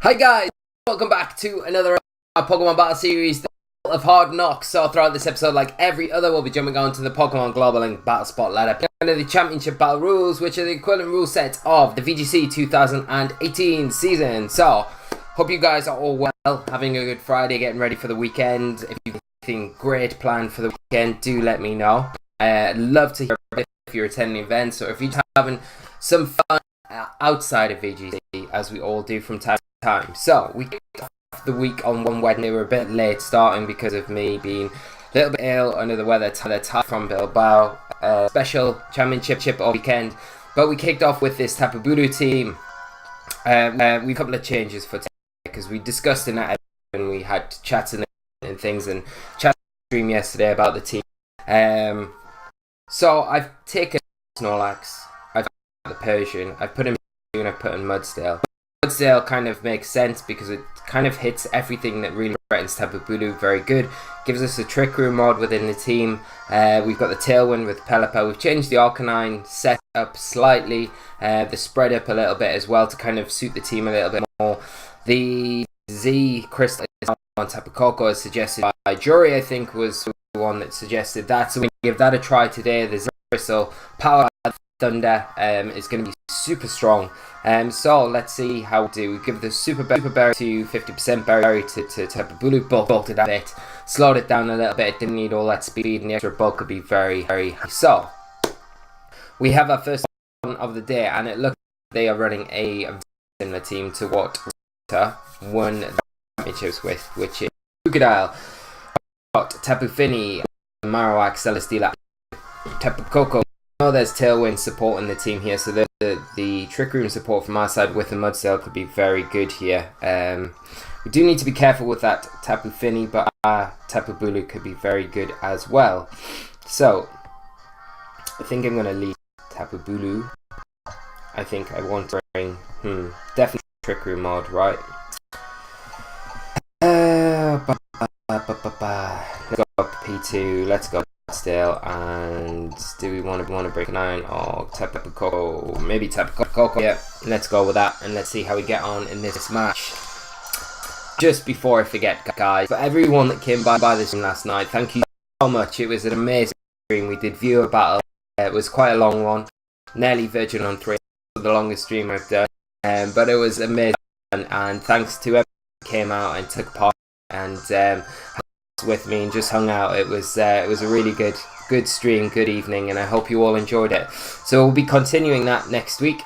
Hi guys, welcome back to another Pokemon Battle Series of Hard Knocks. So throughout this episode, like every other, we'll be jumping on to the Pokemon Global and Battle Spot ladder. Under the Championship Battle rules, which are the equivalent rule set of the VGC 2018 season. So, hope you guys are all well, having a good Friday, getting ready for the weekend. If you've anything great planned for the weekend, do let me know. I'd love to hear if you're attending events or if you're having some fun outside of VGC, as we all do from time to time. So we kicked off the week on one Wednesday. We're a bit late starting because of me being a little bit ill, under the weather, tired from Bilbao. Special championship all weekend, but we kicked off with this Tapu Bulu team. We have a couple of changes for today because we discussed in that and we had chats and things and chat stream yesterday about the team. So I've taken Snorlax, I've the Persian, I've put him in and I've put in Mudsdale. Mudsdale kind of makes sense because it kind of hits everything that really threatens Tapu Bulu very good. Gives us a Trick Room mod within the team. We've got the Tailwind with Pelipper. We've changed the Arcanine set up slightly, the spread up a little bit as well to kind of suit the team a little bit more. The Z Crystal on Tapu Koko as suggested by Jury, I think, was the one that suggested that. So we give that a try today. The Z Crystal power Thunder is going to be super strong. So let's see how we do. We give the Super Berry to 50% Berry to Tapu Bulu, bulked it a bit, slowed it down a little bit. It didn't need all that speed, and the extra bulk could be very, very high. So we have our first one of the day, and it looks like they are running a similar team to what won the championships with, which is Crocodile, Tapu Fini, Marowak, Celesteela, Tapu Koko. Oh, there's Tailwind supporting the team here, so the Trick Room support from our side with the Mudsdale could be very good here. We do need to be careful with that Tapu Fini, but Tapu Bulu could be very good as well. So, I think I'm going to leave Tapu Bulu. I think I want to bring, definitely Trick Room mod, right? Let's go up P2, let's go Mudsdale, and do we want to break an iron or Tapu Koko? Maybe Tapu Koko. Yeah, let's go with that and let's see how we get on in this match. Just before I forget, guys, for everyone that came by this stream last night, thank you so much. It was an amazing stream. We did viewer battle. It was quite a long one, nearly verging on 3, the longest stream I've done. But it was amazing, and thanks to everyone who came out and took part and with me and just hung out. It was a really good stream, good evening, and I hope you all enjoyed it. So we'll be continuing that next week.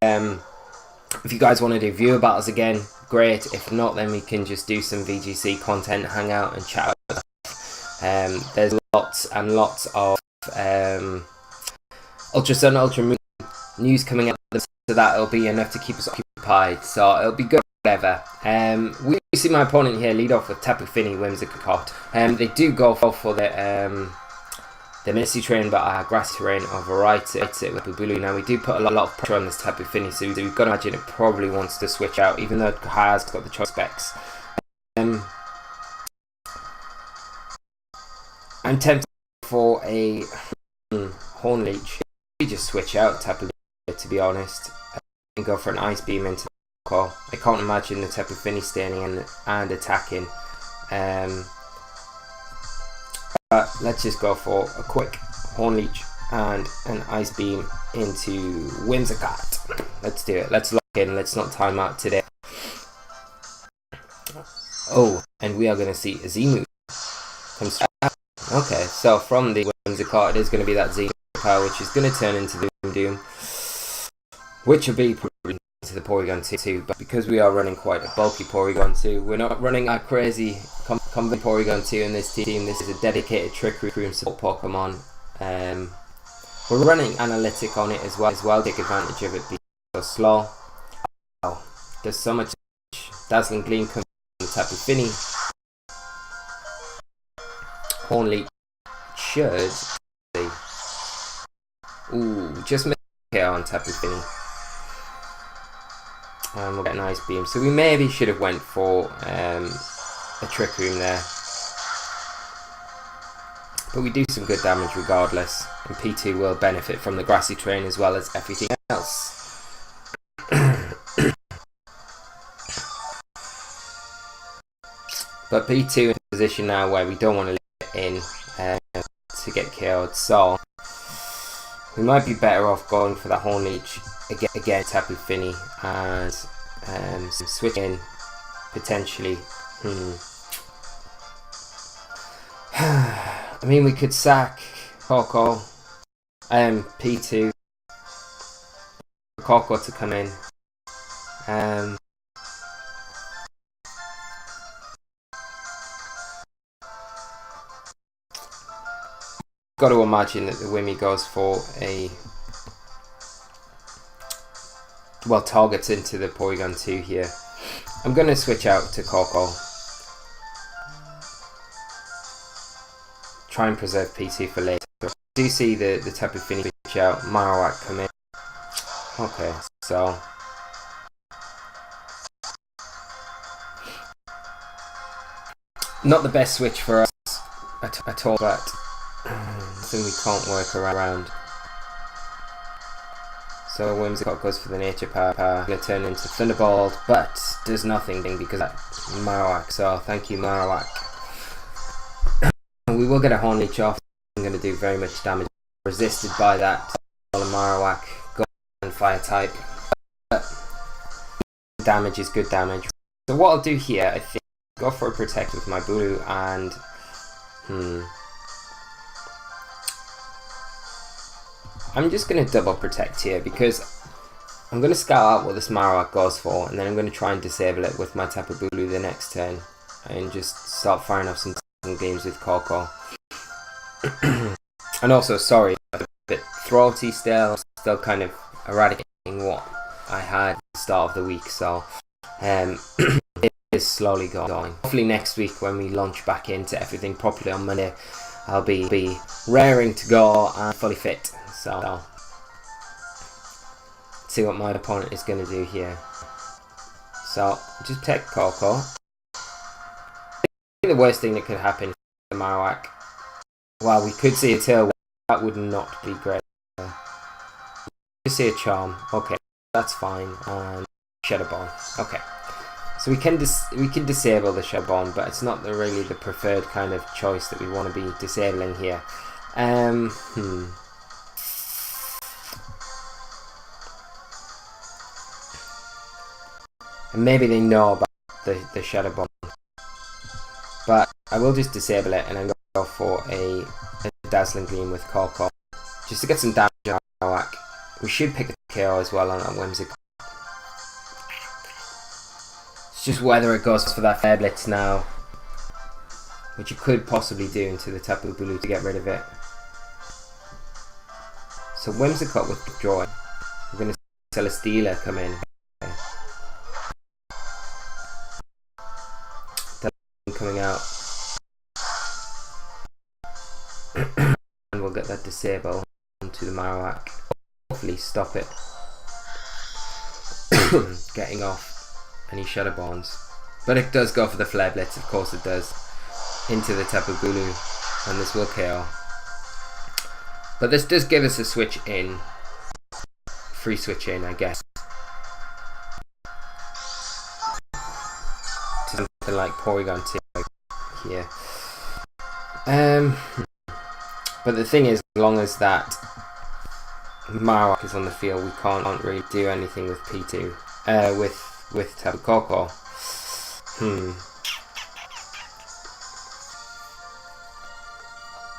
If you guys want to do viewer battles again, great. If not, then we can just do some VGC content, hang out and chat. There's lots and lots of Ultra Sun, Ultra Moon news coming out, so that'll be enough to keep us occupied. So it'll be good. Whatever. We see my opponent here lead off with Tapu Fini, Whimsicott. They do go for the Misty Terrain, but Grassy Terrain overrides it with Bulu. Now we do put a lot of pressure on this Tapu Fini, so we've got to imagine it probably wants to switch out, even though it has got the choice specs. I'm tempted for a Horn Leech. We just switch out Tapu Bulu, to be honest, and go for an Ice Beam into I can't imagine the Tapu Fini standing and attacking. But let's just go for a quick Horn Leech and an Ice Beam into Whimsicott. Let's do it. Let's lock in. Let's not time out today. Oh, and we are going to see a Z move. Okay, so from the Whimsicott, it is going to be that Z power, which is going to turn into the Doom, which will be to the Porygon2, but because we are running quite a bulky Porygon2, we're not running our crazy combo Porygon2 in this team. This is a dedicated Trick Room support Pokemon. We're running Analytic on it as well, take advantage of it being so slow. Wow, there's so much Dazzling Gleam coming from the Tapu Fini. Horn Leech should see. Ooh, just missed here on Tapu Fini. We'll get an Ice Beam, so we maybe should have went for a Trick Room there, but we do some good damage regardless, and P2 will benefit from the Grassy Terrain as well as everything else. But P2 in a position now where we don't want to leave it in to get killed, so we might be better off going for that Horn Leech again, Tapu Fini, and some switching potentially. I mean, we could sack Coco, P2, Coco to come in. Got to imagine that the Wimmy goes for a targets into the Porygon2 here. I'm going to switch out to Coco. Try and preserve P2 for later. I do see the Tapu Fini switch out, Marowak come in. Okay, so not the best switch for us at all, but something we can't work around. So Whimsicott goes for the nature power, going to turn into Thunderbolt, but does nothing because that Marowak, so thank you Marowak. We will get a Horn Leech off, I'm going to do very much damage, resisted by that Marowak, and fire type, but damage is good damage. So what I'll do here, I think, go for a protect with my Bulu and I'm just going to double protect here because I'm going to scout out what this Marowak goes for, and then I'm going to try and disable it with my Tapu Bulu the next turn and just start firing off some games with Coco. And also, sorry, I'm a bit throaty still kind of eradicating what I had at the start of the week, so it is slowly going. Hopefully next week when we launch back into everything properly on Monday, I'll be raring to go and fully fit. So see what my opponent is going to do here. So just protect Coco. I think the worst thing that could happen to the Marowak, well, we could see a tail. That would not be great. Just see a charm. Okay, that's fine. And Shadow Bone. Okay, so we can disable the Shadow Bone, but it's not really the preferred kind of choice that we want to be disabling here. And maybe they know about the Shadow Bone, but I will just disable it, and I'm going to go for a Dazzling Gleam with Coco, just to get some damage on Marowak. We should pick a KO as well on that Whimsicott. It's just whether it goes for that Fair Blitz now, which you could possibly do into the Tapu Bulu to get rid of it. So Whimsicott with Joy. We're going to see Celesteela come in. Okay. Coming out. And we'll get that disable onto the Marowak. Hopefully stop it getting off any Shadow Bones. But it does go for the Flare Blitz, of course it does, into the Tapu Bulu, and this will KO. But this does give us a switch in, free switch in, I guess, to something like Porygon2 here. But the thing is, as long as that Marowak is on the field, we can't really do anything with P2, with Tapu Coco.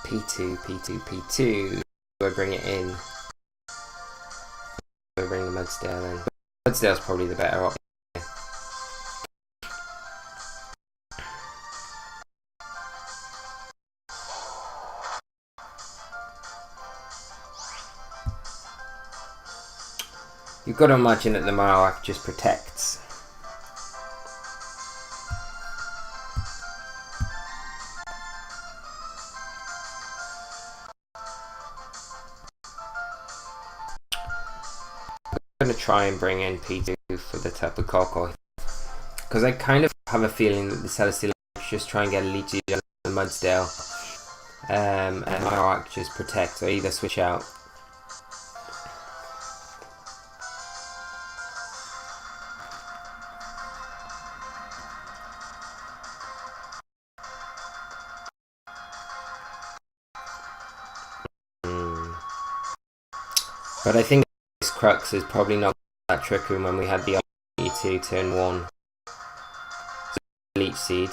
P2. Do I bring it in? Do I bring the Mudsdale in? Mudsdale's probably the better option. You've got to imagine that the Marowak just protects. I'm going to try and bring in P2 for the Tapu Coco, because I kind of have a feeling that the Celesteela just try and get a Leech on the Mudsdale, and Marowak just protect, or either switch out. But I think this Crux is probably not that Trick Room when we had the opportunity to turn 1. So Leech Seed.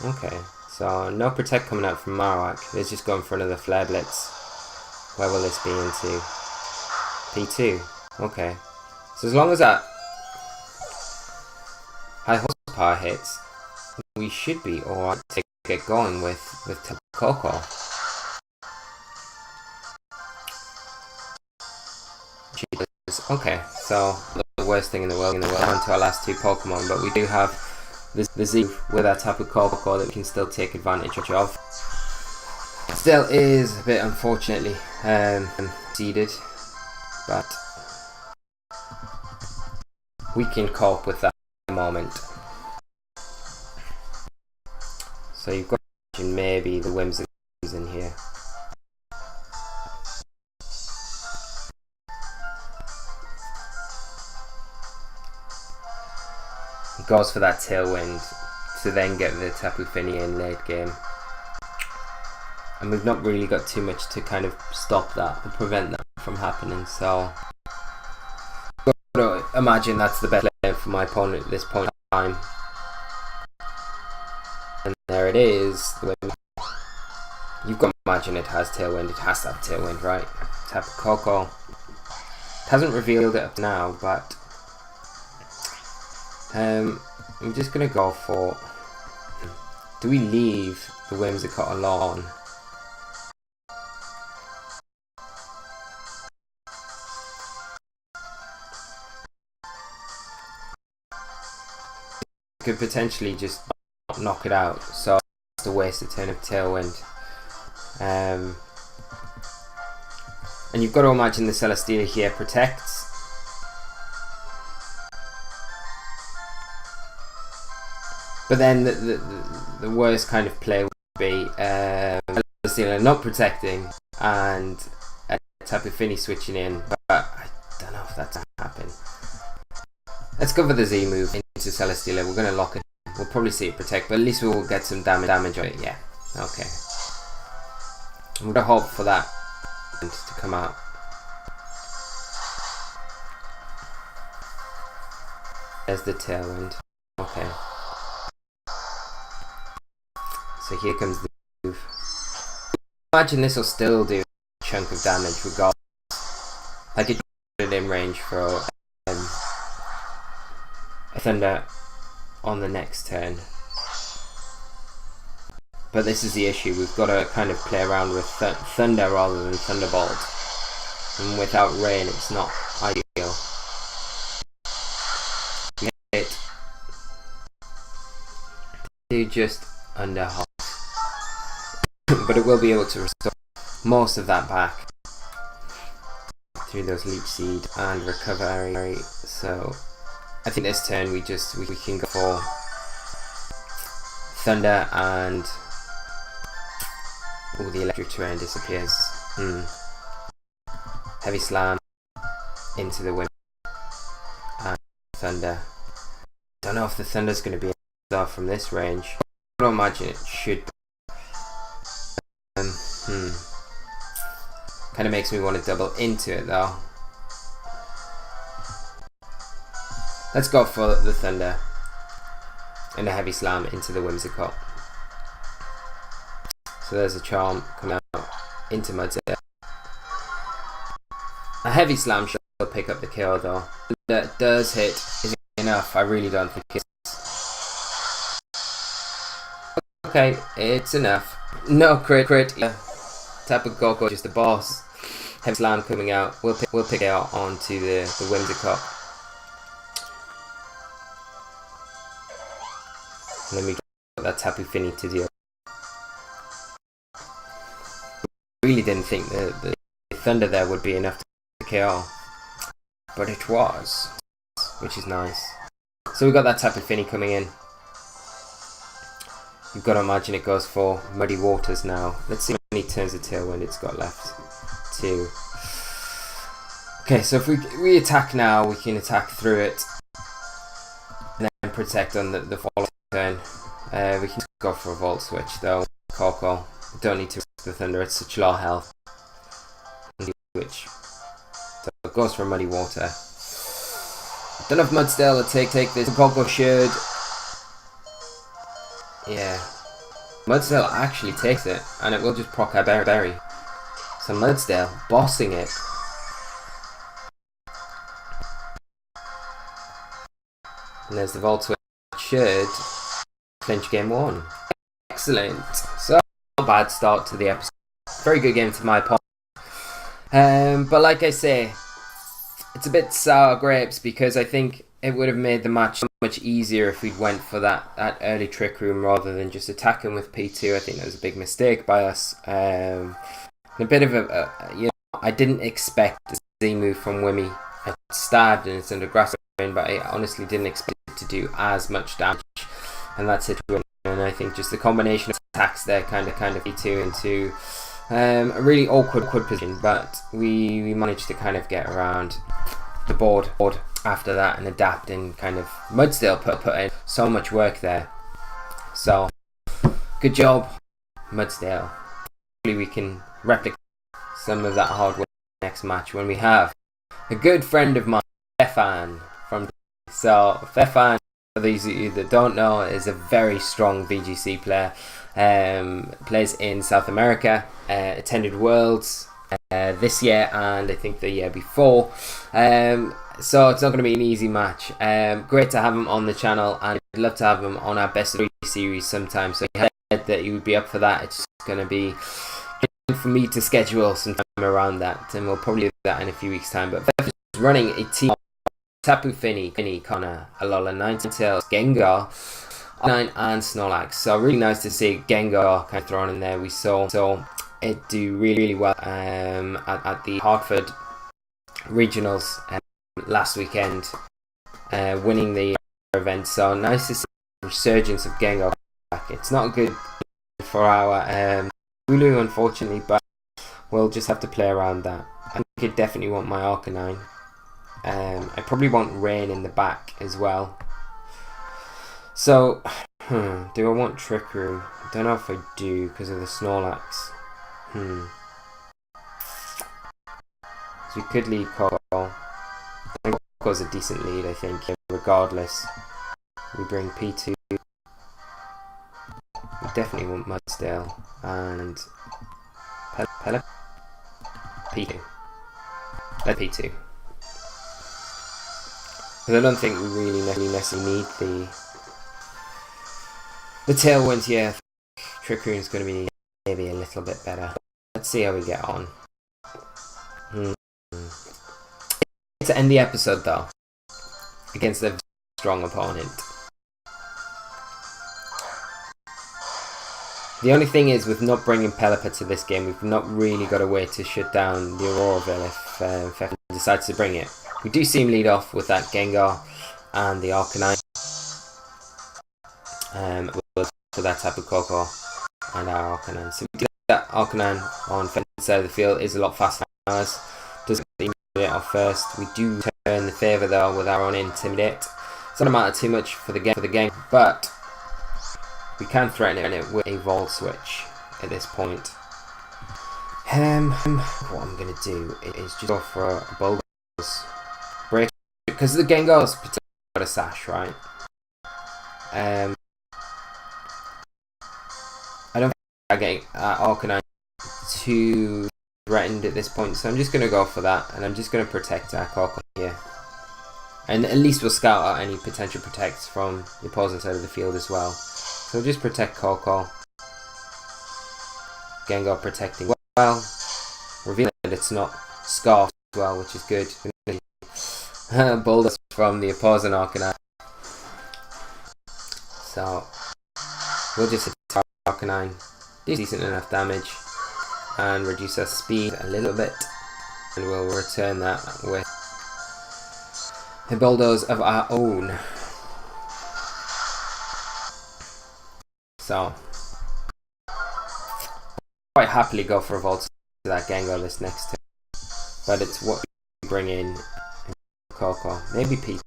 Okay, so no Protect coming out from Marowak. It's just going for another Flare Blitz. Where will this be into? P2. Okay. So as long as that high horsepower hits, we should be alright to get going with Tapu Koko. Okay, so the worst thing in the world on to our last 2 Pokemon, but we do have the Z with our Tapu Koko that we can still take advantage of. Still is a bit unfortunately seeded, but we can cope with that at the moment. So you've got maybe the Whimsicott in here. Goes for that Tailwind to then get the Tapu Fini in late game. And we've not really got too much to kind of stop that and prevent that from happening, so I've got to imagine that's the best play for my opponent at this point in time. And there it is. You've got to imagine it has Tailwind. It has to have Tailwind, right? Tapu Koko. It hasn't revealed it up to now, but I'm just going to go for... Do we leave the Whimsicott alone? Could potentially just knock it out, so it's a waste of turn of Tailwind. And you've got to imagine the Celesteela here protects. But then the worst kind of play would be Celesteela not protecting and Tapu Fini switching in, but I don't know if that's going to happen. Let's go for the Z move into Celesteela. We're going to lock it. We'll probably see it protect, but at least we will get some damage on it. Yeah, okay. I'm going to hope for that to come out. There's the Tailwind. Okay. So here comes the move. Imagine this will still do a chunk of damage regardless. I could put it in range for a Thunder on the next turn. But this is the issue. We've got to kind of play around with Thunder rather than Thunderbolt. And without Rain, it's not ideal. It do just under half. But it will be able to restore most of that back through those Leech Seed and Recovery. So I think this turn we can go for Thunder and the Electric Terrain disappears. Heavy Slam into the wind and Thunder. Don't know if the Thunder's going to be off from this range. I don't imagine it should be. Kind of makes me want to double into it though. Let's go for the Thunder and a Heavy Slam into the Whimsicott. So there's a Charm coming out into Mudsdale. A Heavy Slam shot will pick up the kill though. That does hit. Is it enough? I really don't think it's... Okay, it's enough. No crit. Yeah. Tapu Koko just a boss. Heavy Slam coming out. We'll pick it out onto the Whimsicott. Let me get that Tapu Fini to deal. Really didn't think the Thunder there would be enough to kill, but it was, which is nice. So we've got that Tapu Fini coming in. You've got to imagine it goes for Muddy Waters now. Let's see how many turns of Tailwind it's got left. 2. Okay, so if we attack now, we can attack through it and then protect on the following turn. We can go for a Volt Switch though. Koko. Don't need to risk the Thunder, it's such low health. it goes for Muddy Water. Don't know if Mudsdale will take this. Coco should. Yeah. Mudsdale actually takes it, and it will just proc our berry. So Mudsdale bossing it. And there's the Volt Switch. Should clinch game 1. Excellent. So, not a bad start to the episode. Very good game to my part. But like I say, it's a bit sour grapes because I think it would have made the match so much easier if we'd went for that early Trick Room rather than just attacking with P2. I think that was a big mistake by us. A bit of I didn't expect the Z move from Wimmy. I stabbed and it's under grass, but I honestly didn't expect it to do as much damage. And that's it. And I think just the combination of attacks there kind of P2 into a really awkward position, but we managed to kind of get around the board after that and adapt, and kind of Mudsdale put in so much work there. So good job, Mudsdale. Hopefully we can replicate some of that hard work next match when we have a good friend of mine, Fefan from. So Fefan, for those of you that don't know, is a very strong VGC player. Plays in South America, attended Worlds this year and I think the year before, so it's not going to be an easy match. Great to have him on the channel, and I'd love to have him on our best of 3 series sometime, so he said that he would be up for that. It's going to be for me to schedule some time around that, and we'll probably do that in a few weeks time. But Fef is running a team: Tapu Finny, Connor, Alola, Ninetales, Gengar, Arcanine and Snorlax. So really nice to see Gengar kind of thrown in there. We saw it do really well at the Hartford regionals last weekend, winning the event. So nice to see the resurgence of Gengar back. It's not good for our Bulu, unfortunately, but we'll just have to play around that. I think I definitely want my Arcanine. I probably want Rain in the back as well. So, do I want Trick Room? I don't know if I do because of the Snorlax. So we could lead Coco. I think Coco's a decent lead, I think, regardless. We bring P2. We definitely want Mudsdale and Pella. P2. Let P2. Because I don't think we really necessarily need the Tailwind here. Trick Room's going to be maybe a little bit better. Let's see how we get on. To end the episode though, against a strong opponent. The only thing is, with not bringing Pelipper to this game, we've not really got a way to shut down the Auroraville if Fefan decides to bring it. We do see him lead off with that Gengar and the Arcanine. For that type of Coco and our Arcanine. So we do that Arcanine on Fen's side of the field is a lot faster than ours. Doesn't Intimidate off first. We do turn the favour though with our own Intimidate. It doesn't matter too much for the game, but we can threaten it with a Volt Switch at this point. What I'm going to do is just go for a Bulldoze break, because the Gengar's potentially got a sash, right? I don't think I'm getting Arcanine too threatened at this point, so I'm just going to go for that, and I'm just going to protect our Coco here. And at least we'll scout out any potential protects from the opposing side of the field as well. So we'll just protect Coco. Gengar protecting well. Revealing that it's not Scarf as well, which is good. Bulldoze from the opposing Arcanine. So we'll just hit Arcanine, do decent enough damage, and reduce our speed a little bit, and we'll return that with a Bulldoze of our own. So quite happily go for a Volt to that Gengar list next turn, but it's what we bring in Coco, maybe Pete,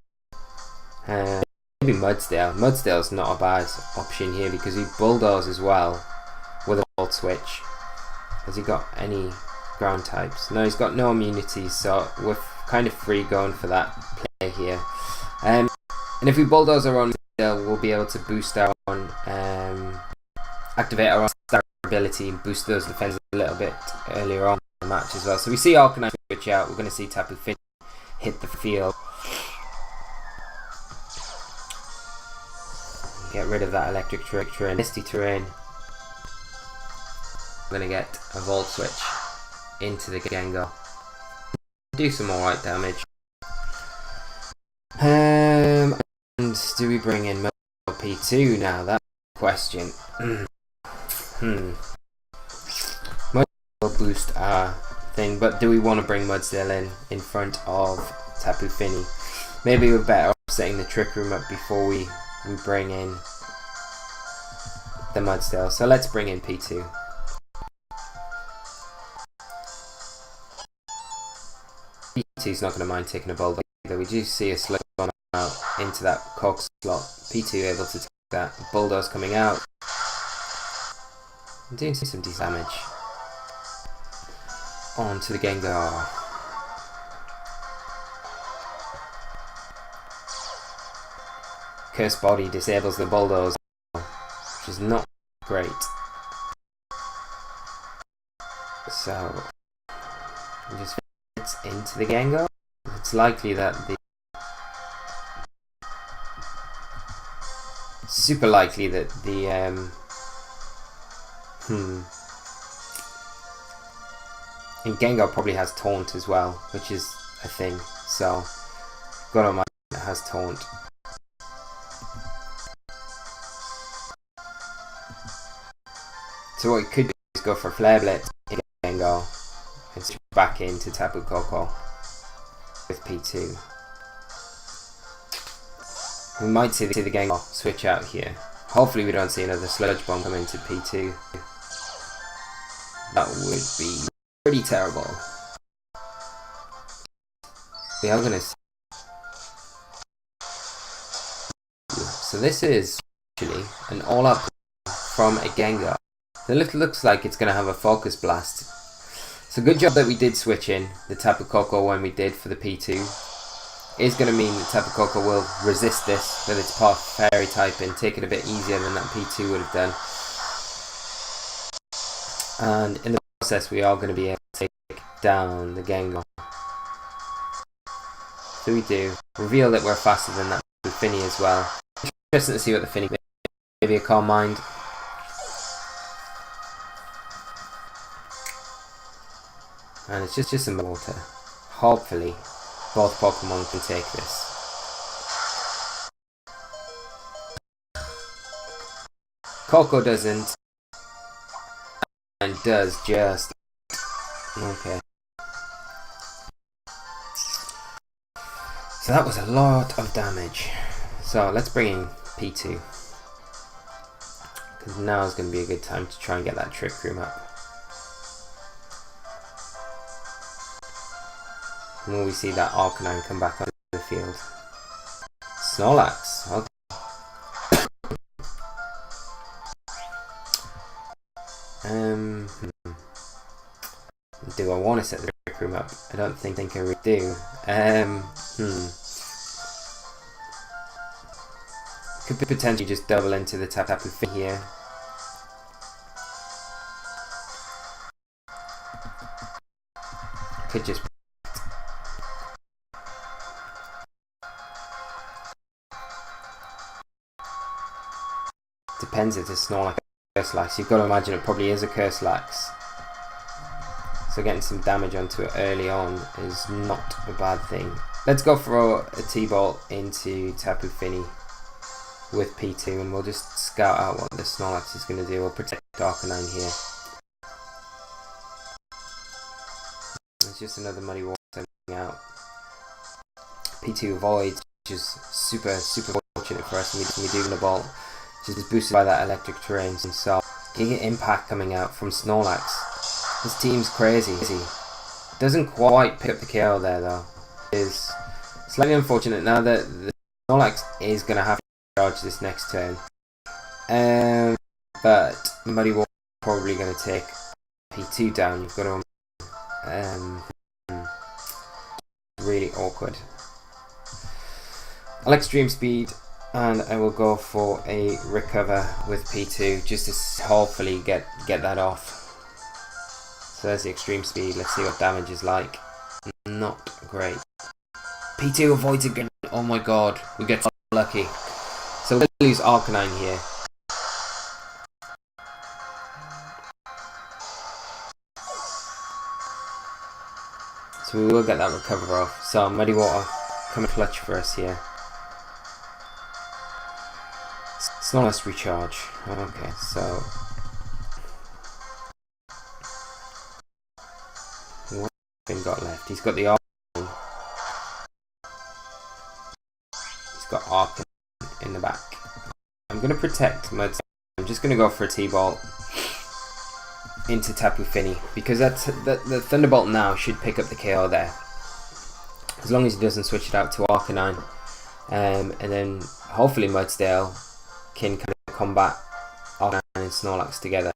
maybe Mudsdale. Mudsdale's not a bad option here because he Bulldoze as well with a Volt Switch. Has he got any ground types? No, he's got no immunities, so with kind of free going for that play here. And if we bulldoze our own Mudsdale, we'll be able to boost our own, activate our own star ability and boost those defenses a little bit earlier on in the match as well. So we see Arcanine switch out. We're going to see Tapu Fini hit the field. Get rid of that electric terrain, misty terrain. I'm going to get a Volt Switch into the Gengar. Do some alright damage. And do we bring in P2 now? That's the question. Mudsdale boost our thing, but do we want to bring Mudsdale in front of Tapu Fini? Maybe we're better off setting the Trick Room up before we bring in the Mudsdale. So let's bring in P2. P2's not going to mind taking a Bulldog either. We do see a slip on out into that Cog slot. P2 able to take that. Bulldog's coming out. I'm doing some damage onto the Gengar. Curse Body disables the Bulldoze, which is not great. So it just fits into the Gengar. It's likely that super likely that the and Gengar probably has Taunt as well, which is a thing. So got on my it has Taunt. So what we could do is go for Flare Blitz in Gengar and switch back into Tapu Koko with P2. We might see the Gengar switch out here. Hopefully we don't see another Sludge Bomb come into P2. That would be pretty terrible. We are gonna see. So this is actually an all-up from a Gengar. It looks like it's going to have a Focus Blast. So good job that we did switch in the Tapu Koko when we did for the P2. Is going to mean that Tapu Koko will resist this with its Pot Fairy type and take it a bit easier than that P2 would have done. And in the process we are going to be able to take down the Gengar. So we do. Reveal that we're faster than that Fini as well. Interesting to see what the Fini maybe a Calm Mind. And it's just some water. Hopefully, both Pokemon can take this. Koko doesn't. And does just. Okay. So that was a lot of damage. So let's bring in P2. Because now is going to be a good time to try and get that Trick Room up. And when we see that Arcanine come back onto the field. Snorlax. Okay. Do I want to set the Trick Room up? I don't think I really do. Could potentially just double into the Tapu Fini here. Could just depends if it's Snorlax or Curse-Lax. You've got to imagine it probably is a Curse-Lax. So getting some damage onto it early on is not a bad thing. Let's go for a T-Bolt into Tapu Fini with P2 and we'll just scout out what the Snorlax is going to do. We'll protect Arcanine here. It's just another Muddy Water coming out. P2 avoids, which is super fortunate for us, and we do the Bolt. Just boosted by that electric terrain. So Giga Impact coming out from Snorlax. This team's crazy. Doesn't quite pick up the KO there though. Is slightly unfortunate now that the Snorlax is going to have to charge this next turn. But Muddy Water is probably going to take P2 down. You've got to really awkward. I'll extreme speed and I will go for a recover with P2 just to hopefully get that off. So there's the extreme speed. Let's see what damage is like. Not great. P2 avoids again. Oh my god, we get so lucky. So we'll lose Arcanine here. So we will get that recover off. So Muddy Water coming clutch for us here. Snorlax recharge. Okay, so what has he got left? He's got the Arcanine. He's got Arcanine in the back. I'm gonna protect Mudsdale. I'm just gonna go for a T-Ball into Tapu Fini because the Thunderbolt now should pick up the KO there, as long as he doesn't switch it out to Arcanine, and then hopefully Mudsdale can kind of combat Arcanine and Snorlax together.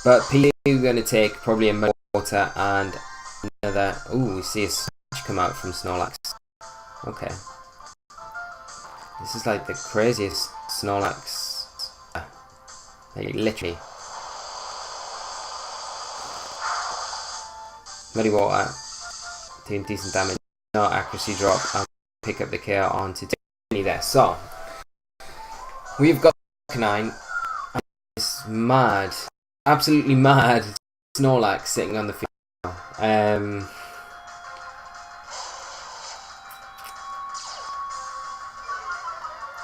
But P2 going to take probably a Muddy Water and another. Ooh, we see a Switch come out from Snorlax. Okay, this is like the craziest Snorlax. Like literally. Muddy Water doing decent damage. No accuracy drop and pick up the KO onto Fini there. So we've got Arcanine and this mad, absolutely mad Snorlax sitting on the field.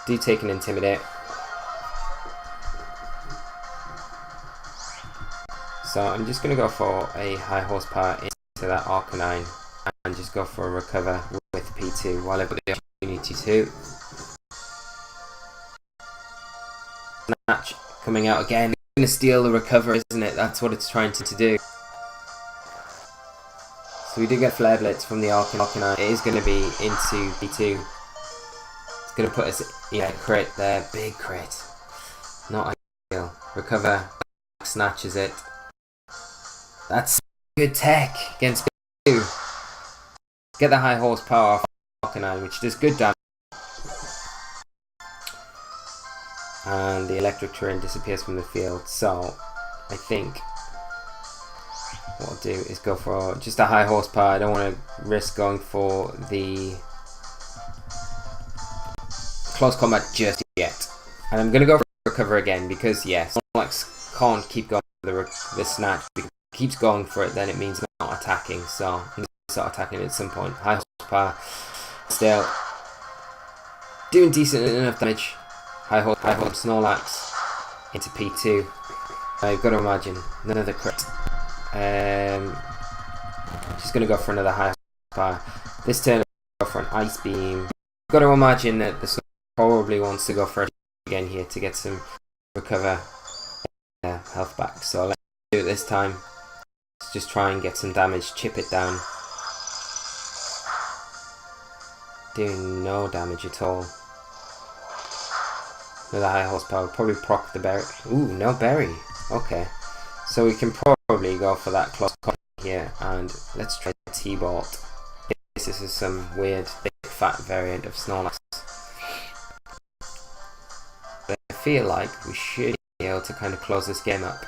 Do take an Intimidate. So I'm just going to go for a high horsepower into that Arcanine and just go for a recover with P2 while I've got the opportunity to. Snatch coming out again. It's going to steal the recover, isn't it? That's what it's trying to do. So we do get Flare Blitz from the Arcanine. It is going to be into P2. It's going to put us, yeah, crit there. Big crit. Not ideal. Recover. Snatches it. That's good tech against P2. Get the high horsepower off Arcanine, which does good damage. And the electric terrain disappears from the field. So I think what I'll do is go for just a high horsepower. I don't want to risk going for the close combat just yet. And I'm going to go for recover again because yes, Snorlax can't keep going for the snatch. Because if it keeps going for it, then it means not attacking. So I'm going to start attacking at some point. High horsepower. Still doing decent enough damage. High horse Snorlax into P2. You've got to imagine another crit. Just going to go for another high horsepower. This turn, I'll go for an Ice Beam. You've got to imagine that the Snorlax probably wants to go for it again here to get some recover health back. So let's do it this time. Let's just try and get some damage, chip it down. Doing no damage at all. Another high horsepower, probably proc the berry. Ooh, no berry. Okay. So we can probably go for that close call here and let's try T-Bolt. This is some weird big fat variant of Snorlax. But I feel like we should be able to kind of close this game up.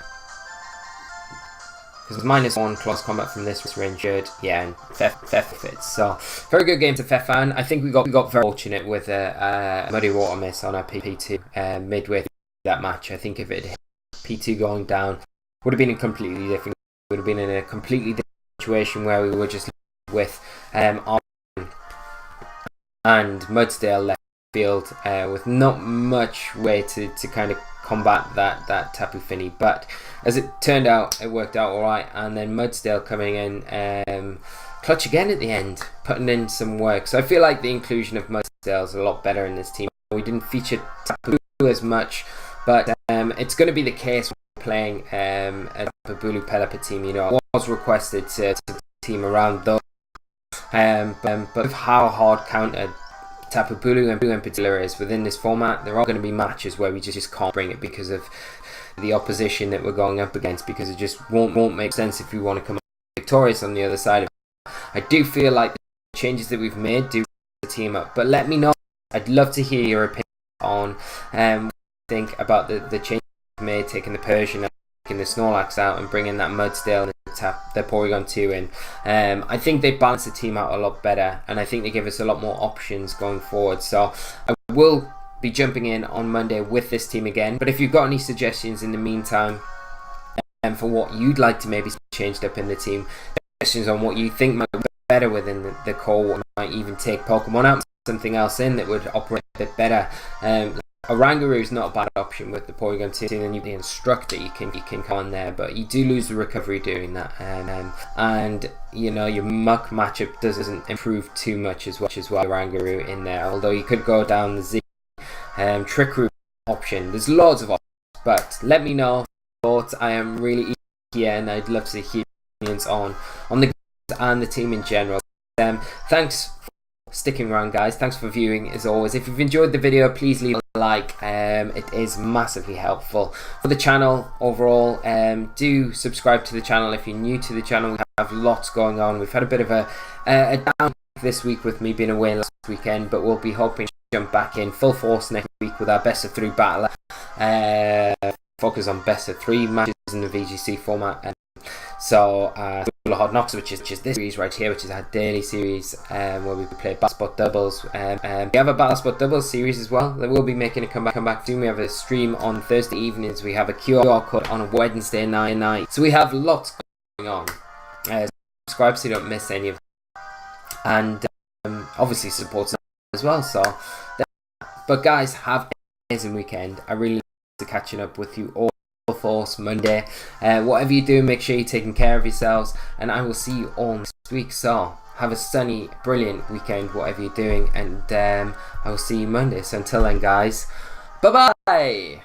Because -1 close combat from this range should, yeah, and Fef fits. So, very good game to Fefan. I think we got very fortunate with a Muddy Water miss on our P2 midway through that match. I think if it hit P2 going down, would have been a completely different. Would have been in a completely different situation where we were just with Arcanine and Mudsdale left field with not much way to kind of combat that Tapu Fini, but as it turned out, it worked out alright. And then Mudsdale coming in, clutch again at the end, putting in some work. So I feel like the inclusion of Mudsdale is a lot better in this team. We didn't feature Tapu Bulu as much, but it's going to be the case when we're playing a Tapu Bulu Pelipper team. You know, it was requested to team around those, but with how hard countered Tapu Bulu and in particular is within this format, there are going to be matches where we just can't bring it because of the opposition that we're going up against, because it just won't make sense if we want to come victorious on the other side of it. I do feel like changes that we've made do the team up. But let me know. I'd love to hear your opinion on what you think about the changes we've made, taking the Persian, taking the Snorlax out, and bringing that Mudsdale and the Porygon2 in. I think they balance the team out a lot better, and I think they give us a lot more options going forward. So I will be jumping in on Monday with this team again. But if you've got any suggestions in the meantime for what you'd like to maybe changed up in the team, suggestions on what you think might be better within the core, what might even take Pokemon out, something else in that would operate a bit better. Oranguru is not a bad option with the Porygon2, and you can instruct that you can come on there, but you do lose the recovery doing that, and you know, your Muck matchup doesn't improve too much as well. Oranguru in there, although you could go down the Z Trick Room option. There's loads of options, but let me know your thoughts. I am really eager here, and I'd love to hear opinions on the games and the team in general. Thanks for sticking around, guys. Thanks for viewing as always. If you've enjoyed the video, please leave a like. It is massively helpful for the channel overall. Do subscribe to the channel if you're new to the channel. We have lots going on. We've had a bit of a down this week with me being away last weekend, but we'll be hoping to jump back in full force next week with our best of 3 battle. Focus on best of 3 matches in the VGC format. So Hard Knocks, which is this series right here, which is our daily series, where we play Battle Spot doubles. We have a Battle Spot doubles series as well that we'll be making a comeback soon. We have a stream on Thursday evenings. We have a QR code on a Wednesday night. So we have lots going on. Subscribe so you don't miss any of them. And obviously support as well. So, but guys, have an amazing weekend. I really look forward to catching up with you all. Force Monday. Whatever you do, make sure you're taking care of yourselves, and I will see you all next week. So have a sunny, brilliant weekend, whatever you're doing, and I will see you Monday. So until then, guys, bye bye.